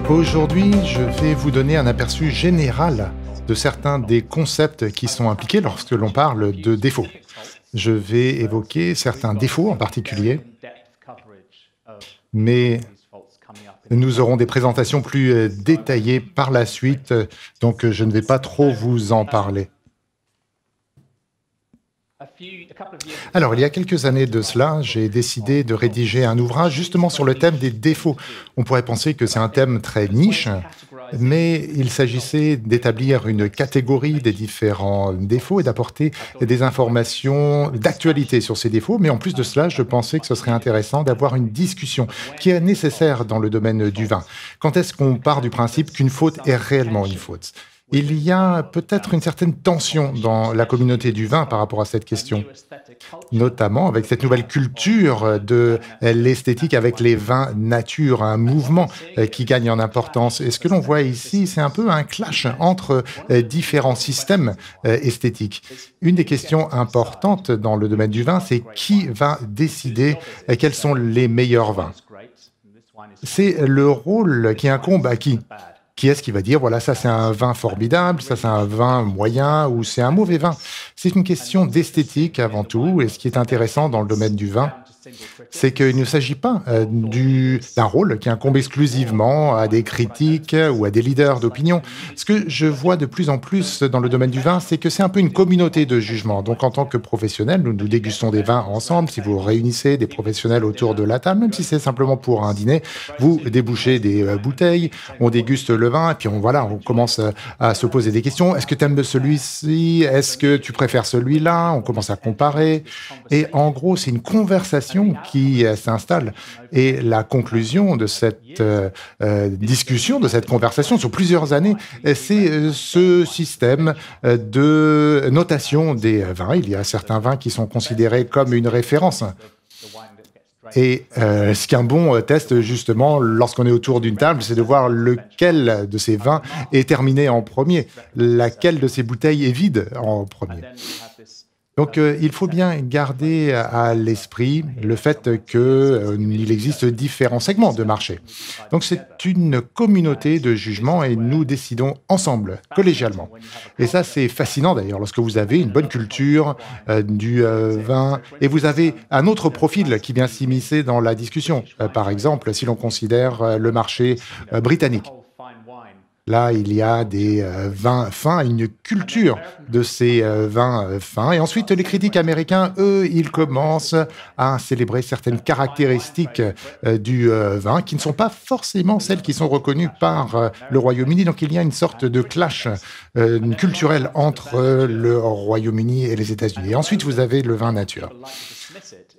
Aujourd'hui, je vais vous donner un aperçu général de certains des concepts qui sont impliqués lorsque l'on parle de défauts. Je vais évoquer certains défauts en particulier, mais nous aurons des présentations plus détaillées par la suite, donc je ne vais pas trop vous en parler. Alors, il y a quelques années de cela, j'ai décidé de rédiger un ouvrage justement sur le thème des défauts. On pourrait penser que c'est un thème très niche, mais il s'agissait d'établir une catégorie des différents défauts et d'apporter des informations d'actualité sur ces défauts. Mais en plus de cela, je pensais que ce serait intéressant d'avoir une discussion qui est nécessaire dans le domaine du vin. Quand est-ce qu'on part du principe qu'une faute est réellement une faute ? Il y a peut-être une certaine tension dans la communauté du vin par rapport à cette question, notamment avec cette nouvelle culture de l'esthétique avec les vins nature, un mouvement qui gagne en importance. Et ce que l'on voit ici, c'est un peu un clash entre différents systèmes esthétiques. Une des questions importantes dans le domaine du vin, c'est qui va décider quels sont les meilleurs vins. C'est le rôle qui incombe à qui ? Qui est-ce qui va dire, voilà, ça c'est un vin formidable, ça c'est un vin moyen ou c'est un mauvais vin? C'est une question d'esthétique avant tout. Et ce qui est intéressant dans le domaine du vin, c'est qu'il ne s'agit pas d'un rôle qui incombe exclusivement à des critiques ou à des leaders d'opinion. Ce que je vois de plus en plus dans le domaine du vin, c'est que c'est un peu une communauté de jugement. Donc en tant que professionnels, nous dégustons des vins ensemble. Si vous réunissez des professionnels autour de la table, même si c'est simplement pour un dîner, vous débouchez des bouteilles, on déguste le vin et puis on commence à se poser des questions. Est-ce que tu aimes celui-ci? Est-ce que tu préfères celui-là? On commence à comparer. Et en gros, c'est une conversation qui s'installe. Et la conclusion de cette discussion, de cette conversation sur plusieurs années, c'est ce système de notation des vins. Il y a certains vins qui sont considérés comme une référence. Et ce qu'un bon test, justement, lorsqu'on est autour d'une table, c'est de voir lequel de ces vins est terminé en premier, laquelle de ces bouteilles est vide en premier. Donc, il faut bien garder à l'esprit le fait qu'il existe différents segments de marché. Donc, c'est une communauté de jugement et nous décidons ensemble, collégialement. Et ça, c'est fascinant d'ailleurs, lorsque vous avez une bonne culture du vin et vous avez un autre profil qui vient s'immiscer dans la discussion. Par exemple, si l'on considère le marché britannique. Là, il y a des vins fins, une culture de ces vins fins. Et ensuite, les critiques américains, eux, ils commencent à célébrer certaines caractéristiques du vin qui ne sont pas forcément celles qui sont reconnues par le Royaume-Uni. Donc, il y a une sorte de clash culturel entre le Royaume-Uni et les États-Unis. Et ensuite, vous avez le vin nature.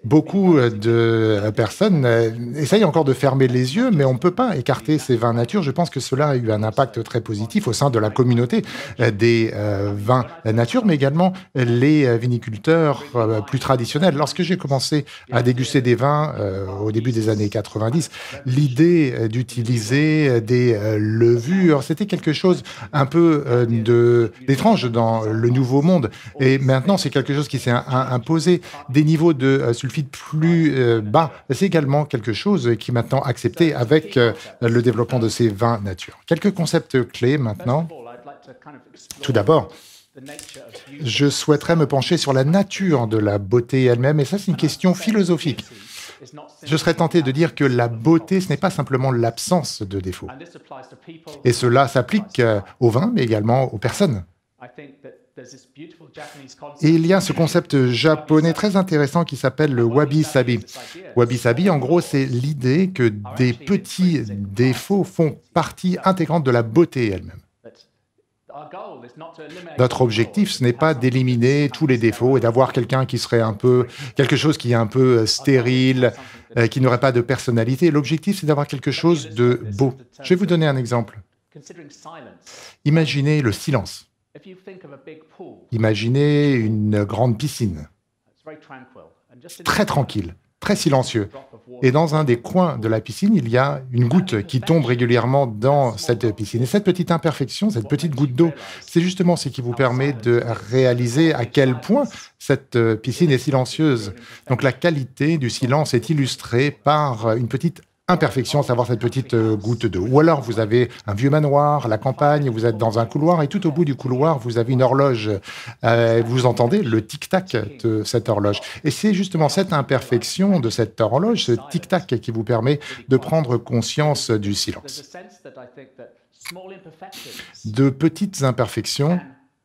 Beaucoup de personnes essayent encore de fermer les yeux, mais on ne peut pas écarter ces vins nature. Je pense que cela a eu un impact très positif au sein de la communauté des vins nature, mais également les viniculteurs plus traditionnels. Lorsque j'ai commencé à déguster des vins au début des années 90, l'idée d'utiliser des levures, c'était quelque chose un peu d'étrange dans le Nouveau Monde. Et maintenant, c'est quelque chose qui s'est imposé. Des niveaux de sulfite plus bas, c'est également quelque chose qui est maintenant accepté avec le développement de ces vins nature. Quelques concepts clés maintenant. Tout d'abord, je souhaiterais me pencher sur la nature de la beauté elle-même, et ça, c'est une question philosophique. Je serais tenté de dire que la beauté, ce n'est pas simplement l'absence de défauts. Et cela s'applique au vin, mais également aux personnes. Et il y a ce concept japonais très intéressant qui s'appelle le wabi-sabi. Wabi-sabi, en gros, c'est l'idée que des petits défauts font partie intégrante de la beauté elle-même. Notre objectif, ce n'est pas d'éliminer tous les défauts et d'avoir quelqu'un qui serait quelque chose qui est un peu stérile, qui n'aurait pas de personnalité. L'objectif, c'est d'avoir quelque chose de beau. Je vais vous donner un exemple. Imaginez le silence. Imaginez une grande piscine, très tranquille, très silencieux. Et dans un des coins de la piscine, il y a une goutte qui tombe régulièrement dans cette piscine. Et cette petite imperfection, cette petite goutte d'eau, c'est justement ce qui vous permet de réaliser à quel point cette piscine est silencieuse. Donc la qualité du silence est illustrée par une petite imperfection, à savoir cette petite goutte d'eau. Ou alors vous avez un vieux manoir, la campagne, vous êtes dans un couloir et tout au bout du couloir, vous avez une horloge. Vous entendez le tic-tac de cette horloge. Et c'est justement cette imperfection de cette horloge, ce tic-tac, qui vous permet de prendre conscience du silence. De petites imperfections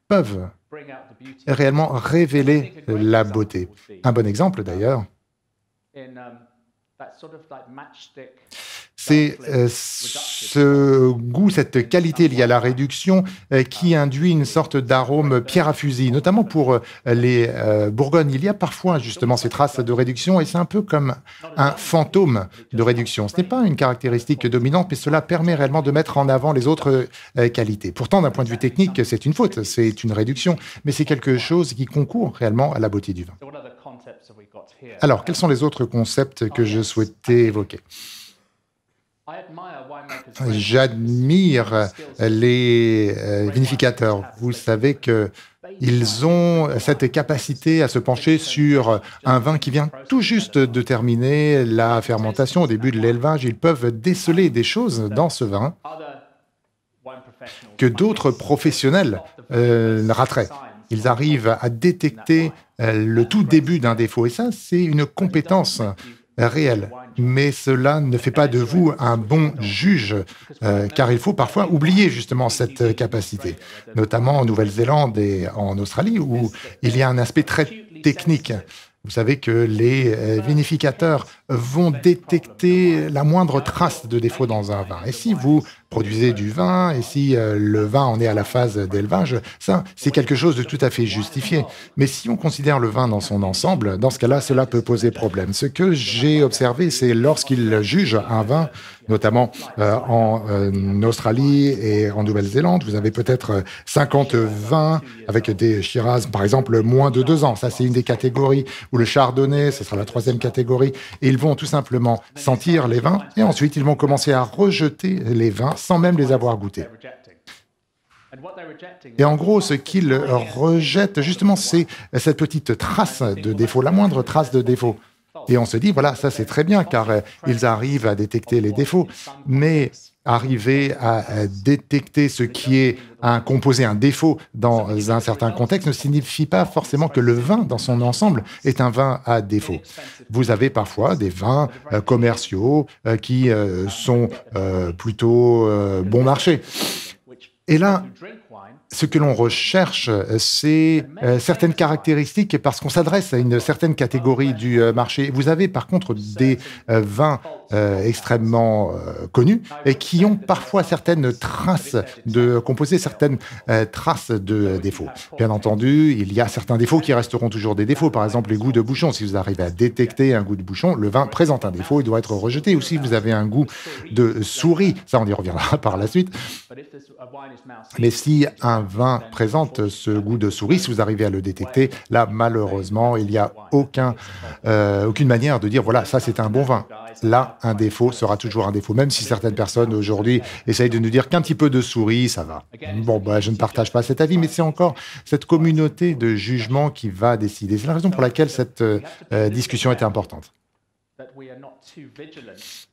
peuvent réellement révéler la beauté. Un bon exemple d'ailleurs, c'est ce goût, cette qualité liée à la réduction qui induit une sorte d'arôme pierre à fusil, notamment pour les Bourgognes. Il y a parfois justement ces traces de réduction et c'est un peu comme un fantôme de réduction. Ce n'est pas une caractéristique dominante, mais cela permet réellement de mettre en avant les autres qualités. Pourtant, d'un point de vue technique, c'est une faute, c'est une réduction, mais c'est quelque chose qui concourt réellement à la beauté du vin. Alors, quels sont les autres concepts que je souhaitais évoquer? J'admire les vinificateurs. Vous savez qu'ils ont cette capacité à se pencher sur un vin qui vient tout juste de terminer la fermentation, au début de l'élevage. Ils peuvent déceler des choses dans ce vin que d'autres professionnels rateraient. Ils arrivent à détecter le tout début d'un défaut. Et ça, c'est une compétence réelle. Mais cela ne fait pas de vous un bon juge, car il faut parfois oublier justement cette capacité, notamment en Nouvelle-Zélande et en Australie, où il y a un aspect très technique. Vous savez que les vinificateurs vont détecter la moindre trace de défaut dans un vin. Et si vous produisez du vin, et si le vin en est à la phase d'élevage, ça, c'est quelque chose de tout à fait justifié. Mais si on considère le vin dans son ensemble, dans ce cas-là, cela peut poser problème. Ce que j'ai observé, c'est lorsqu'ils jugent un vin, notamment en Australie et en Nouvelle-Zélande, vous avez peut-être 50 vins avec des Shiraz, par exemple, moins de 2 ans. Ça, c'est une des catégories. Ou le Chardonnay, ce sera la 3e catégorie. Et ils vont tout simplement sentir les vins et ensuite ils vont commencer à rejeter les vins sans même les avoir goûtés. Et en gros, ce qu'ils rejettent, justement, c'est cette petite trace de défaut, la moindre trace de défaut. Et on se dit, voilà, ça c'est très bien, car ils arrivent à détecter les défauts, mais arriver à détecter ce qui est un composé, un défaut dans un certain contexte ne signifie pas forcément que le vin dans son ensemble est un vin à défaut. Vous avez parfois des vins commerciaux qui sont plutôt bon marché. Et là, ce que l'on recherche, c'est certaines caractéristiques parce qu'on s'adresse à une certaine catégorie du marché. Vous avez par contre des vins extrêmement connus et qui ont parfois certaines traces de composés, certaines traces de défauts. Bien entendu, il y a certains défauts qui resteront toujours des défauts. Par exemple, les goûts de bouchon. Si vous arrivez à détecter un goût de bouchon, le vin présente un défaut, il doit être rejeté. Ou si vous avez un goût de souris, ça on y reviendra par la suite. Mais si un vin présente ce goût de souris, si vous arrivez à le détecter, là, malheureusement, il n'y a aucune manière de dire, voilà, ça c'est un bon vin. Là, un défaut sera toujours un défaut, même si certaines personnes aujourd'hui essayent de nous dire qu'un petit peu de souris, ça va. Bon, je ne partage pas cet avis, mais c'est encore cette communauté de jugement qui va décider. C'est la raison pour laquelle cette discussion est importante.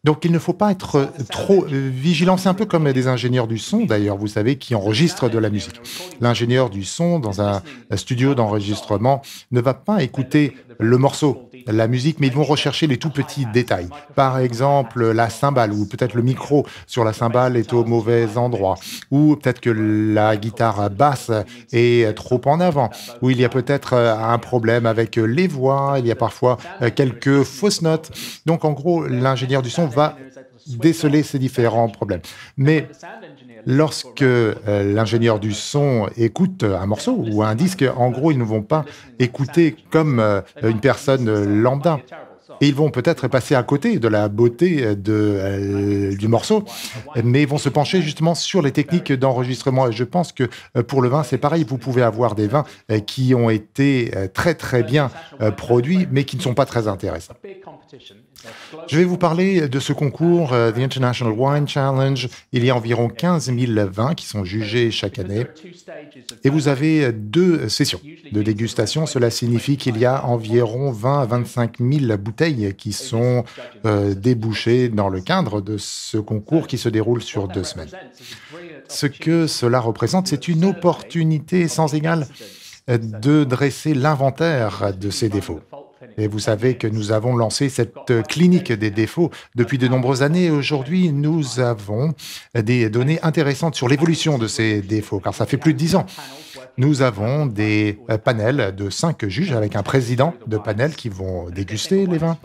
Donc il ne faut pas être trop vigilant. C'est un peu comme des ingénieurs du son, d'ailleurs, vous savez, qui enregistrent de la musique. L'ingénieur du son, dans un studio d'enregistrement, ne va pas écouter le morceau, la musique, mais ils vont rechercher les tout petits détails. Par exemple, la cymbale, ou peut-être le micro sur la cymbale est au mauvais endroit, ou peut-être que la guitare basse est trop en avant, ou il y a peut-être un problème avec les voix, il y a parfois quelques fausses notes. Donc en gros, l'ingénieur du son va déceler ces différents problèmes. Mais lorsque l'ingénieur du son écoute un morceau ou un disque, en gros, ils ne vont pas écouter comme une personne lambda. Et ils vont peut-être passer à côté de la beauté du morceau, mais ils vont se pencher justement sur les techniques d'enregistrement. Et je pense que pour le vin, c'est pareil. Vous pouvez avoir des vins qui ont été très très bien produits, mais qui ne sont pas très intéressants. Je vais vous parler de ce concours, The International Wine Challenge. Il y a environ 15 000 vins qui sont jugés chaque année. Et vous avez 2 sessions de dégustation. Cela signifie qu'il y a environ 20 à 25 000 bouteilles qui sont débouchées dans le cadre de ce concours qui se déroule sur 2 semaines. Ce que cela représente, c'est une opportunité sans égale de dresser l'inventaire de ces défauts. Et vous savez que nous avons lancé cette clinique des défauts depuis de nombreuses années. Aujourd'hui, nous avons des données intéressantes sur l'évolution de ces défauts, car ça fait plus de 10 ans. Nous avons des panels de 5 juges avec un président de panel qui vont déguster les vins.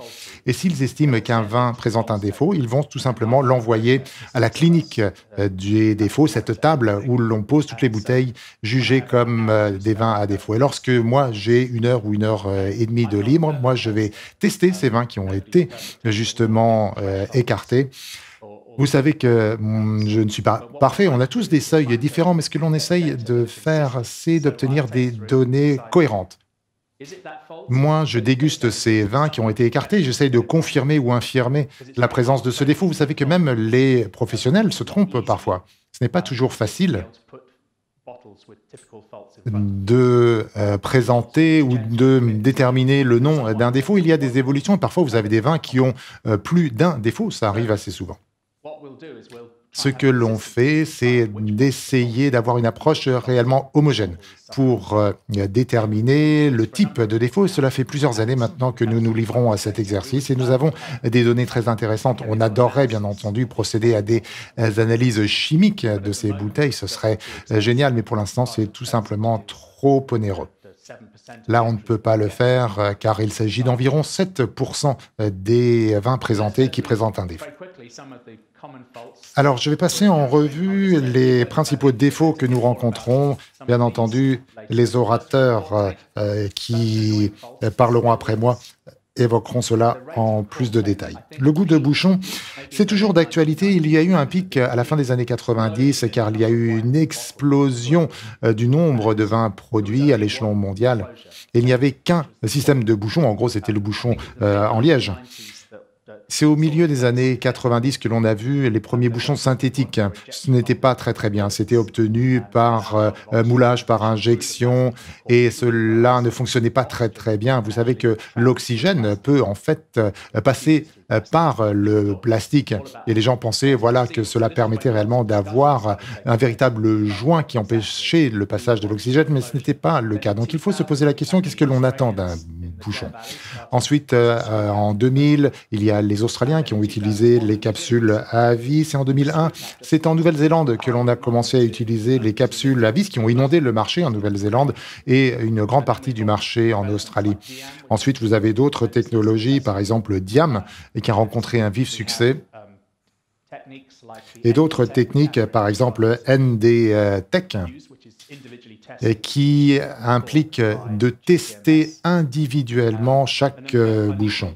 Et s'ils estiment qu'un vin présente un défaut, ils vont tout simplement l'envoyer à la clinique des défauts, cette table où l'on pose toutes les bouteilles jugées comme des vins à défaut. Et lorsque moi, j'ai 1 heure ou 1 heure et demie de libre, moi, je vais tester ces vins qui ont été justement écartés. Vous savez que je ne suis pas parfait, on a tous des seuils différents, mais ce que l'on essaye de faire, c'est d'obtenir des données cohérentes. Moi, je déguste ces vins qui ont été écartés, j'essaye de confirmer ou infirmer la présence de ce défaut. Vous savez que même les professionnels se trompent parfois. Ce n'est pas toujours facile de présenter ou de déterminer le nom d'un défaut. Il y a des évolutions, parfois vous avez des vins qui ont plus d'un défaut, ça arrive assez souvent. Ce que l'on fait, c'est d'essayer d'avoir une approche réellement homogène pour déterminer le type de défaut. Cela fait plusieurs années maintenant que nous nous livrons à cet exercice et nous avons des données très intéressantes. On adorerait bien entendu procéder à des analyses chimiques de ces bouteilles. Ce serait génial, mais pour l'instant, c'est tout simplement trop onéreux. Là, on ne peut pas le faire car il s'agit d'environ 7% des vins présentés qui présentent un défaut. Alors, je vais passer en revue les principaux défauts que nous rencontrons. Bien entendu, les orateurs qui parleront après moi évoqueront cela en plus de détails. Le goût de bouchon, c'est toujours d'actualité. Il y a eu un pic à la fin des années 90, car il y a eu une explosion du nombre de vins produits à l'échelon mondial. Et il n'y avait qu'un système de bouchon, en gros c'était le bouchon en liège. C'est au milieu des années 90 que l'on a vu les premiers bouchons synthétiques. Ce n'était pas très bien. C'était obtenu par moulage, par injection, et cela ne fonctionnait pas très bien. Vous savez que l'oxygène peut en fait passer par le plastique. Et les gens pensaient voilà, que cela permettait réellement d'avoir un véritable joint qui empêchait le passage de l'oxygène, mais ce n'était pas le cas. Donc il faut se poser la question, qu'est-ce que l'on attend d'un bouchon? Ensuite, en 2000, il y a les Australiens qui ont utilisé les capsules à vis. Et en 2001, c'est en Nouvelle-Zélande que l'on a commencé à utiliser les capsules à vis qui ont inondé le marché en Nouvelle-Zélande et une grande partie du marché en Australie. Ensuite, vous avez d'autres technologies, par exemple Diam, qui a rencontré un vif succès, et d'autres techniques, par exemple ND Tech, qui implique de tester individuellement chaque bouchon.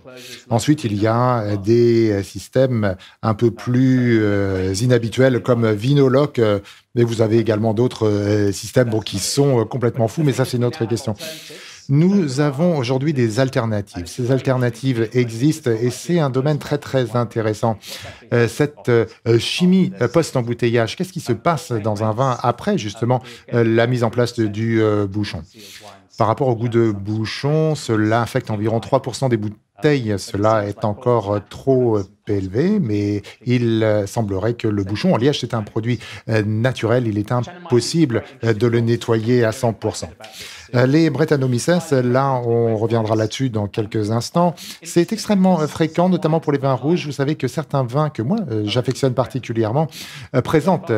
Ensuite, il y a des systèmes un peu plus inhabituels comme Vinoloc, mais vous avez également d'autres systèmes qui sont complètement fous, mais ça c'est notre question. Nous avons aujourd'hui des alternatives. Ces alternatives existent et c'est un domaine très intéressant. Cette chimie post-embouteillage, qu'est-ce qui se passe dans un vin après justement la mise en place du bouchon? Par rapport au goût de bouchon, cela affecte environ 3% des bouteilles. Cela est encore trop élevé, mais il semblerait que le bouchon en liège, c'est un produit naturel. Il est impossible de le nettoyer à 100%. Les Brettanomyces, là, on reviendra là-dessus dans quelques instants. C'est extrêmement fréquent, notamment pour les vins rouges. Vous savez que certains vins que moi, j'affectionne particulièrement, présentent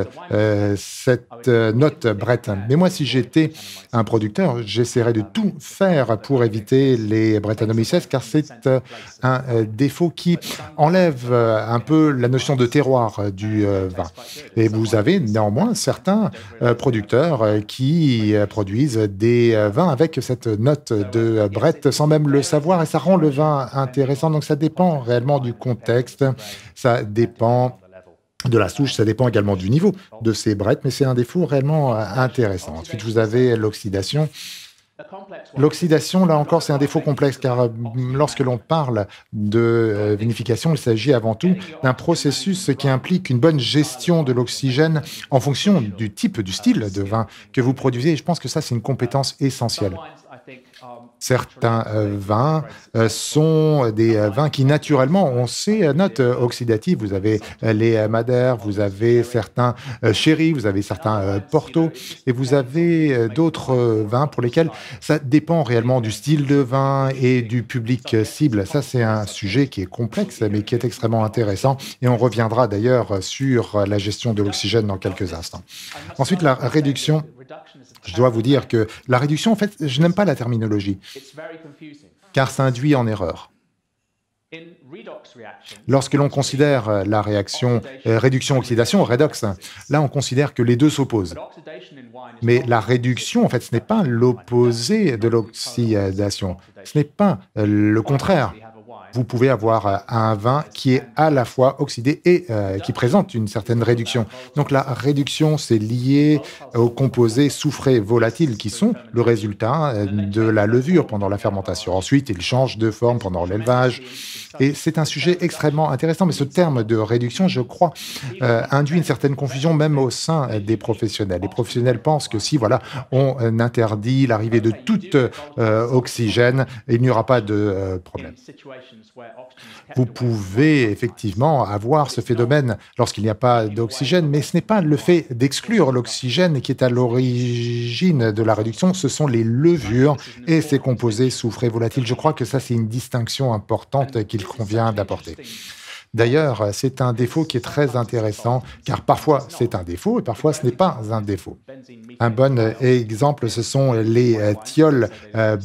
cette note Brett. Mais moi, si j'étais un producteur, j'essaierais de tout faire pour éviter les Brettanomyces, car c'est un défaut qui enlève un peu la notion de terroir du vin. Et vous avez néanmoins certains producteurs qui produisent des vins avec cette note de Brett sans même le savoir, et ça rend le vin intéressant. Donc ça dépend réellement du contexte, ça dépend de la souche, ça dépend également du niveau de ces Brett, mais c'est un défaut réellement intéressant. Ensuite, vous avez l'oxydation. L'oxydation, là encore, c'est un défaut complexe car lorsque l'on parle de vinification, il s'agit avant tout d'un processus qui implique une bonne gestion de l'oxygène en fonction du type, du style de vin que vous produisez. Et je pense que ça, c'est une compétence essentielle. Certains vins sont des vins qui, naturellement, ont ces notes oxydatives. Vous avez les Madères, vous avez certains sherry, vous avez certains Porto, et vous avez d'autres vins pour lesquels ça dépend réellement du style de vin et du public cible. Ça, c'est un sujet qui est complexe, mais qui est extrêmement intéressant, et on reviendra d'ailleurs sur la gestion de l'oxygène dans quelques instants. Ensuite, la réduction. Je dois vous dire que la réduction, en fait, je n'aime pas la terminologie, car ça induit en erreur. Lorsque l'on considère la réaction réduction-oxydation, redox, là, on considère que les deux s'opposent. Mais la réduction, en fait, ce n'est pas l'opposé de l'oxydation, ce n'est pas le contraire. Vous pouvez avoir un vin qui est à la fois oxydé et qui présente une certaine réduction. Donc la réduction, c'est lié aux composés soufrés volatiles qui sont le résultat de la levure pendant la fermentation. Ensuite, ils changent de forme pendant l'élevage. Et c'est un sujet extrêmement intéressant, mais ce terme de réduction, je crois, induit une certaine confusion même au sein des professionnels. Les professionnels pensent que si voilà, on interdit l'arrivée de tout oxygène, il n'y aura pas de problème. Vous pouvez effectivement avoir ce phénomène lorsqu'il n'y a pas d'oxygène, mais ce n'est pas le fait d'exclure l'oxygène qui est à l'origine de la réduction, ce sont les levures et ces composés soufrés volatiles. Je crois que ça, c'est une distinction importante qu'il convient d'apporter. D'ailleurs, c'est un défaut qui est très intéressant, car parfois c'est un défaut et parfois ce n'est pas un défaut. Un bon exemple, ce sont les thiols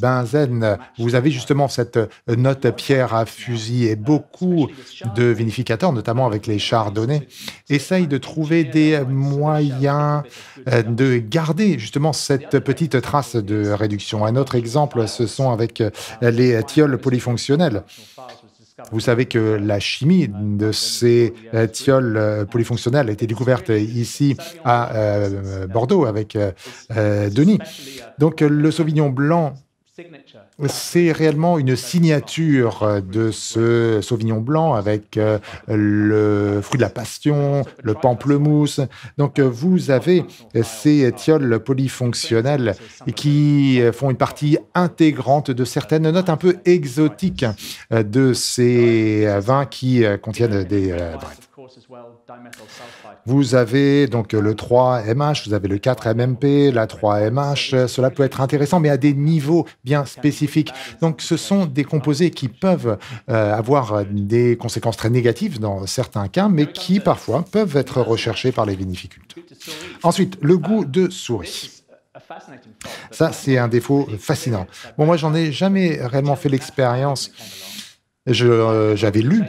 benzène. Vous avez justement cette note pierre à fusil et beaucoup de vinificateurs, notamment avec les chardonnays, essayent de trouver des moyens de garder justement cette petite trace de réduction. Un autre exemple, ce sont avec les thiols polyfonctionnels. Vous savez que la chimie de ces thiols polyfonctionnels a été découverte ici à Bordeaux avec Denis. Donc le Sauvignon blanc, c'est réellement une signature de ce Sauvignon blanc avec le fruit de la passion, le pamplemousse. Donc vous avez ces thiols polyfonctionnels qui font une partie intégrante de certaines notes un peu exotiques de ces vins qui contiennent des brètes. Vous avez donc le 3MH, vous avez le 4MMP, la 3MH. Cela peut être intéressant, mais à des niveaux bien spécifiques. Donc, ce sont des composés qui peuvent avoir des conséquences très négatives dans certains cas, mais qui parfois peuvent être recherchés par les vinificulteurs. Ensuite, le goût de souris. Ça, c'est un défaut fascinant. Bon, moi, j'en ai jamais réellement fait l'expérience. J'avais lu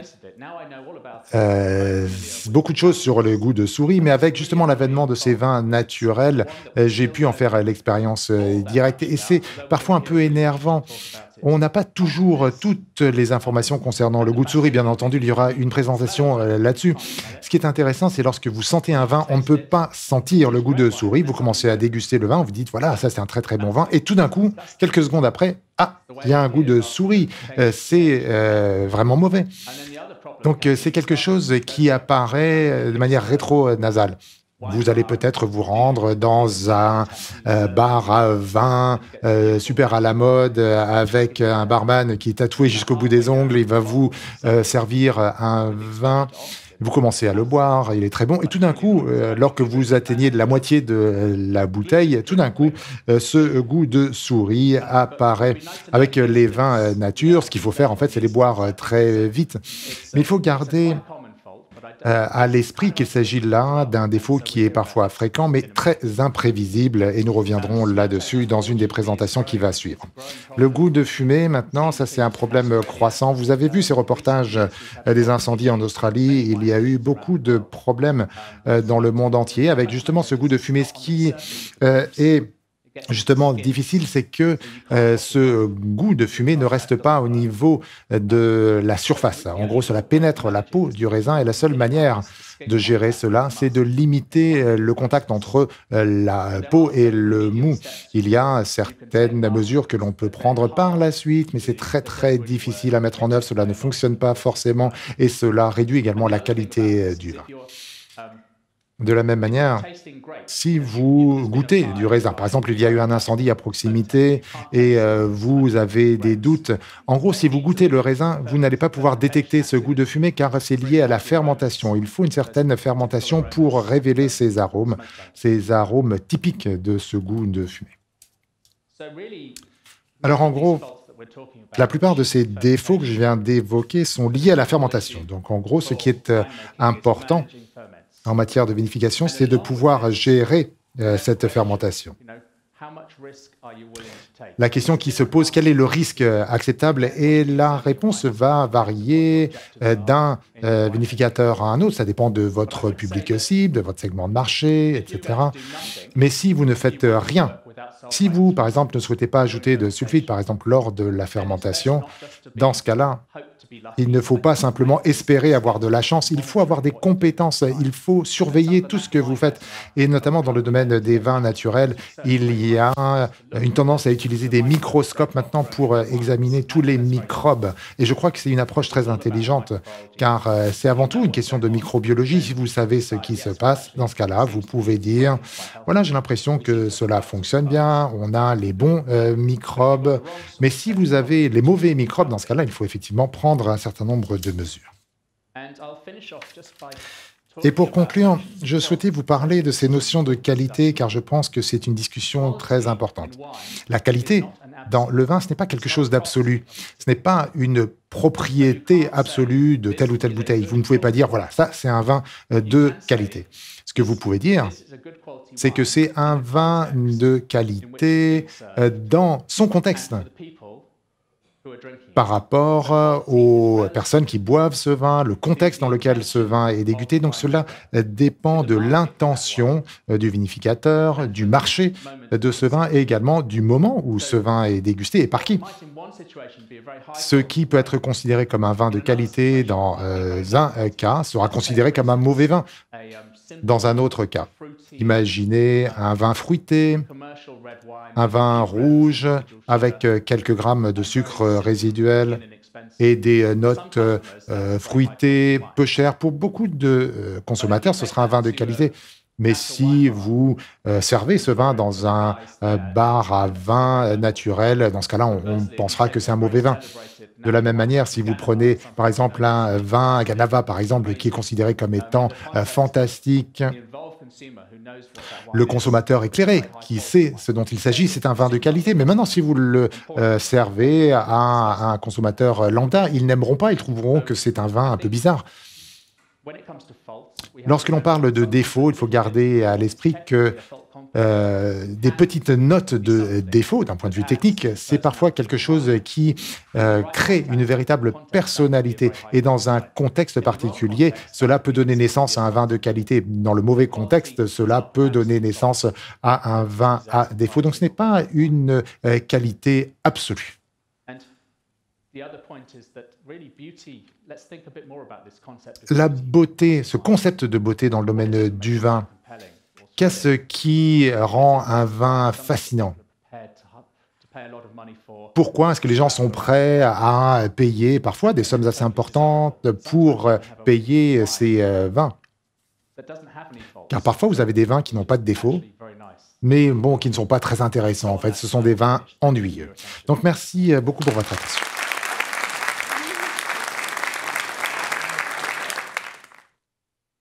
beaucoup de choses sur le goût de souris, mais avec justement l'avènement de ces vins naturels, j'ai pu en faire l'expérience directe. Et c'est parfois un peu énervant. On n'a pas toujours toutes les informations concernant le goût de souris. Bien entendu, il y aura une présentation là-dessus. Ce qui est intéressant, c'est lorsque vous sentez un vin, on ne peut pas sentir le goût de souris. Vous commencez à déguster le vin, vous dites, voilà, ça c'est un très très bon vin. Et tout d'un coup, quelques secondes après, ah, il y a un goût de souris. C'est vraiment mauvais. Donc, c'est quelque chose qui apparaît de manière rétro-nasale. Vous allez peut-être vous rendre dans un bar à vin super à la mode avec un barman qui est tatoué jusqu'au bout des ongles. Il va vous servir un vin. Vous commencez à le boire, il est très bon. Et tout d'un coup, lorsque vous atteignez la moitié de la bouteille, tout d'un coup, ce goût de souris apparaît. Avec les vins nature, ce qu'il faut faire, en fait, c'est les boire très vite. Mais il faut garder à l'esprit qu'il s'agit là d'un défaut qui est parfois fréquent, mais très imprévisible, et nous reviendrons là-dessus dans une des présentations qui va suivre. Le goût de fumée, maintenant, ça c'est un problème croissant. Vous avez vu ces reportages des incendies en Australie, il y a eu beaucoup de problèmes dans le monde entier avec justement ce goût de fumée, ce qui est justement difficile, c'est que ce goût de fumée ne reste pas au niveau de la surface. En gros, cela pénètre la peau du raisin et la seule manière de gérer cela, c'est de limiter le contact entre la peau et le mou. Il y a certaines mesures que l'on peut prendre par la suite, mais c'est très très difficile à mettre en œuvre, cela ne fonctionne pas forcément et cela réduit également la qualité du vin. De la même manière, si vous goûtez du raisin, par exemple, il y a eu un incendie à proximité et vous avez des doutes, en gros, si vous goûtez le raisin, vous n'allez pas pouvoir détecter ce goût de fumée car c'est lié à la fermentation. Il faut une certaine fermentation pour révéler ces arômes typiques de ce goût de fumée. Alors en gros, la plupart de ces défauts que je viens d'évoquer sont liés à la fermentation. Donc en gros, ce qui est important en matière de vinification, c'est de pouvoir gérer cette fermentation. La question qui se pose, quel est le risque acceptable? Et la réponse va varier d'un vinificateur à un autre. Ça dépend de votre public cible, de votre segment de marché, etc. Mais si vous ne faites rien, si vous, par exemple, ne souhaitez pas ajouter de sulfite, par exemple, lors de la fermentation, dans ce cas-là, il ne faut pas simplement espérer avoir de la chance, il faut avoir des compétences, il faut surveiller tout ce que vous faites. Et notamment dans le domaine des vins naturels, il y a une tendance à utiliser des microscopes maintenant pour examiner tous les microbes. Et je crois que c'est une approche très intelligente, car c'est avant tout une question de microbiologie. Si vous savez ce qui se passe, dans ce cas-là, vous pouvez dire, voilà, j'ai l'impression que cela fonctionne bien, on a les bons microbes, mais si vous avez les mauvais microbes, dans ce cas-là, il faut effectivement prendre un certain nombre de mesures. Et pour conclure, je souhaitais vous parler de ces notions de qualité, car je pense que c'est une discussion très importante. La qualité, dans le vin, ce n'est pas quelque chose d'absolu. Ce n'est pas une propriété absolue de telle ou telle bouteille. Vous ne pouvez pas dire, voilà, ça, c'est un vin de qualité. Ce que vous pouvez dire, c'est que c'est un vin de qualité dans son contexte, par rapport aux personnes qui boivent ce vin, le contexte dans lequel ce vin est dégusté. Donc cela dépend de l'intention du vinificateur, du marché de ce vin et également du moment où ce vin est dégusté et par qui. Ce qui peut être considéré comme un vin de qualité dans un cas sera considéré comme un mauvais vin dans un autre cas. Imaginez un vin fruité, un vin rouge avec quelques grammes de sucre résiduel et des notes fruitées, peu chères. Pour beaucoup de consommateurs, ce sera un vin de qualité. Mais si vous servez ce vin dans un bar à vin naturel, dans ce cas-là, on pensera que c'est un mauvais vin. De la même manière, si vous prenez par exemple un vin Ganava, par exemple, qui est considéré comme étant fantastique, le consommateur éclairé, qui sait ce dont il s'agit, c'est un vin de qualité. Mais maintenant, si vous le servez à un consommateur lambda, ils n'aimeront pas, ils trouveront que c'est un vin un peu bizarre. Lorsque l'on parle de défauts, il faut garder à l'esprit que des petites notes de défaut, d'un point de vue technique, c'est parfois quelque chose qui crée une véritable personnalité. Et dans un contexte particulier, cela peut donner naissance à un vin de qualité. Dans le mauvais contexte, cela peut donner naissance à un vin à défaut. Donc ce n'est pas une qualité absolue. La beauté, ce concept de beauté dans le domaine du vin, qu'est-ce qui rend un vin fascinant? Pourquoi est-ce que les gens sont prêts à payer parfois des sommes assez importantes pour payer ces vins? Car parfois, vous avez des vins qui n'ont pas de défaut, mais bon, qui ne sont pas très intéressants. En fait, ce sont des vins ennuyeux. Donc, merci beaucoup pour votre attention.